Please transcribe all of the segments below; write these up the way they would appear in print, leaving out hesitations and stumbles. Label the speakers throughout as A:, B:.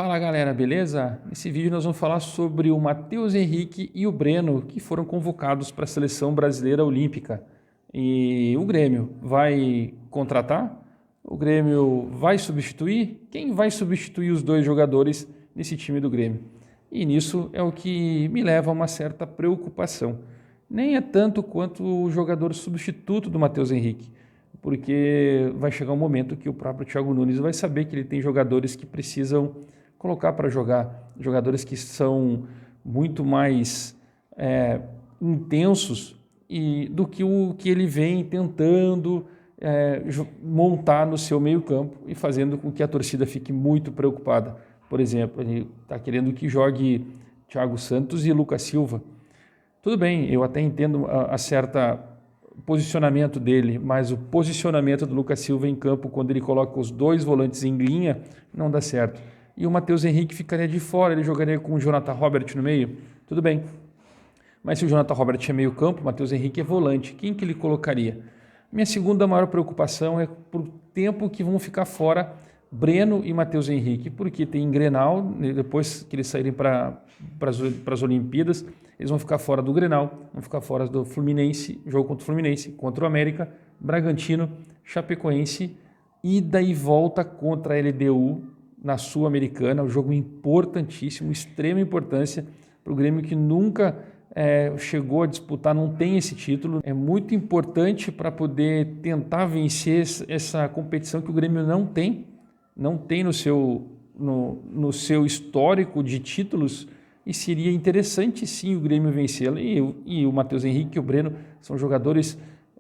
A: Fala galera, beleza? Nesse vídeo nós vamos falar sobre o Matheus Henrique e o Breno, que foram convocados para a Seleção Brasileira Olímpica. E o Grêmio vai contratar? O Grêmio vai substituir? Quem vai substituir os dois jogadores nesse time do Grêmio? E nisso é o que me leva a uma certa preocupação. Nem é tanto quanto o jogador substituto do Matheus Henrique, porque vai chegar um momento que o próprio Thiago Nunes vai saber que ele tem jogadores que precisam colocar para jogar, jogadores que são muito mais intensos do que o que ele vem tentando montar no seu meio campo e fazendo com que a torcida fique muito preocupada. Por exemplo, ele está querendo que jogue Thiago Santos e Lucas Silva. Tudo bem, eu até entendo a certa posicionamento dele, mas o posicionamento do Lucas Silva em campo, quando ele coloca os dois volantes em linha, não dá certo. E o Matheus Henrique ficaria de fora, ele jogaria com o Jonathan Robert no meio, tudo bem. Mas se o Jonathan Robert é meio campo, o Matheus Henrique é volante, quem que ele colocaria? Minha segunda maior preocupação é por tempo que vão ficar fora Breno e Matheus Henrique, porque tem Grenal, depois que eles saírem para as Olimpíadas, eles vão ficar fora do Grenal, vão ficar fora do Fluminense, jogo contra o Fluminense, contra o América, Bragantino, Chapecoense, ida e volta contra a LDU na Sul-Americana, um jogo importantíssimo, extrema importância para o Grêmio que nunca chegou a disputar, não tem esse título, é muito importante para poder tentar vencer essa competição que o Grêmio não tem no seu histórico de títulos, e seria interessante sim o Grêmio vencê-la. E o Matheus Henrique e o Breno são jogadores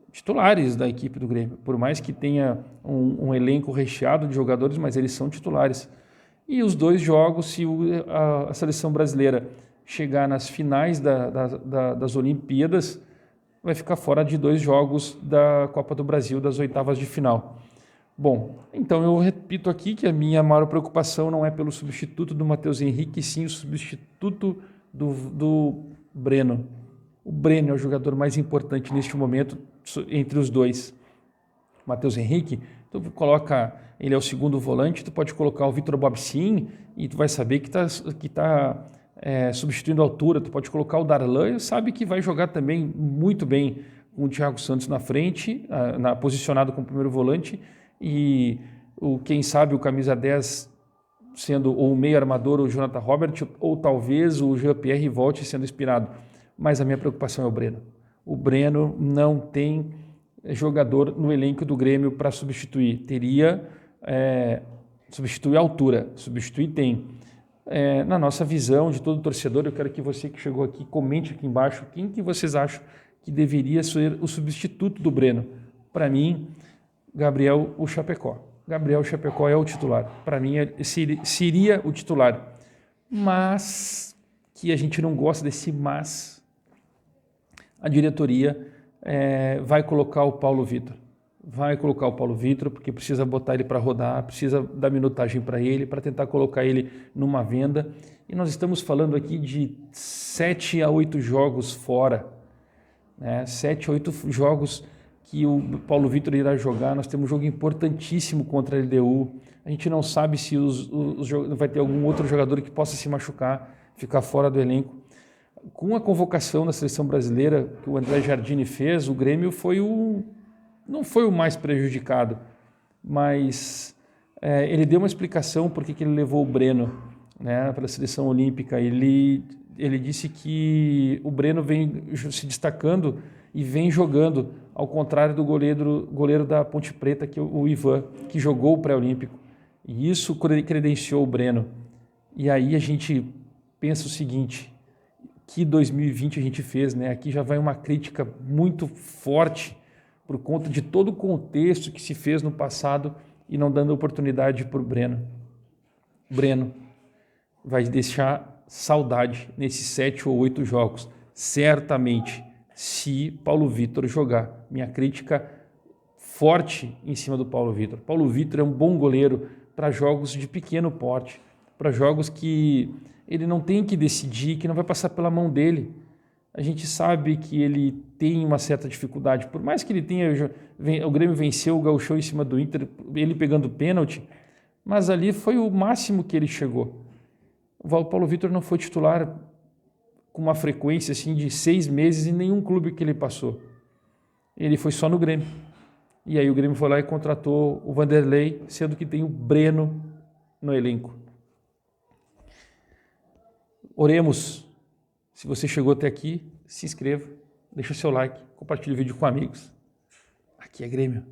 A: titulares da equipe do Grêmio, por mais que tenha um elenco recheado de jogadores, mas eles são titulares. E os dois jogos, se a seleção brasileira chegar nas finais das Olimpíadas, vai ficar fora de 2 jogos da Copa do Brasil, das oitavas de final. Bom, então eu repito aqui que a minha maior preocupação não é pelo substituto do Matheus Henrique, sim o substituto do Breno. O Breno é o jogador mais importante neste momento entre os dois. O Matheus Henrique, tu coloca, ele é o segundo volante, tu pode colocar o Vitor Bobsin e tu vai saber que tá substituindo a altura, tu pode colocar o Darlan, sabe que vai jogar também muito bem com o Thiago Santos na frente, posicionado como primeiro volante, e quem sabe o camisa 10 sendo ou o meio armador o Jonathan Robert, ou talvez o Jean-Pierre volte sendo inspirado. Mas a minha preocupação é o Breno. O Breno não tem jogador no elenco do Grêmio para substituir. Teria substituir a altura, substituir tem. Na nossa visão de todo torcedor, eu quero que você que chegou aqui comente aqui embaixo quem que vocês acham que deveria ser o substituto do Breno. Para mim, Gabriel o Chapecó. Gabriel Chapecó é o titular. Para mim, seria o titular. Mas, que a gente não gosta desse mas, a diretoria vai colocar o Paulo Vitor. Vai colocar o Paulo Vitor, porque precisa botar ele para rodar, precisa dar minutagem para ele, para tentar colocar ele numa venda. E nós estamos falando aqui de 7 a 8 jogos fora. 7 a 8 jogos que o Paulo Vitor irá jogar. Nós temos um jogo importantíssimo contra a LDU. A gente não sabe se vai ter algum outro jogador que possa se machucar, ficar fora do elenco. Com a convocação da seleção brasileira que o André Jardine fez, o Grêmio não foi o mais prejudicado, mas ele deu uma explicação por que ele levou o Breno para a seleção olímpica. Ele disse que o Breno vem se destacando e vem jogando, ao contrário do goleiro da Ponte Preta, que é o Ivan, que jogou o pré-olímpico. E isso credenciou o Breno. E aí a gente pensa o seguinte, que 2020 a gente fez, Aqui já vai uma crítica muito forte por conta de todo o contexto que se fez no passado e não dando oportunidade para o Breno. Breno vai deixar saudade nesses 7 ou 8 jogos, certamente, se Paulo Vitor jogar. Minha crítica forte em cima do Paulo Vitor. Paulo Vitor é um bom goleiro para jogos de pequeno porte, para jogos que ele não tem que decidir, que não vai passar pela mão dele. A gente sabe que ele tem uma certa dificuldade, por mais que ele tenha, o Grêmio venceu o Gauchão em cima do Inter, ele pegando pênalti, mas ali foi o máximo que ele chegou. O Paulo Vitor não foi titular com uma frequência assim de 6 meses em nenhum clube que ele passou. Ele foi só no Grêmio. E aí o Grêmio foi lá e contratou o Vanderlei, sendo que tem o Breno no elenco. Oremos. Se você chegou até aqui, se inscreva, deixa o seu like, compartilhe o vídeo com amigos. Aqui é Grêmio.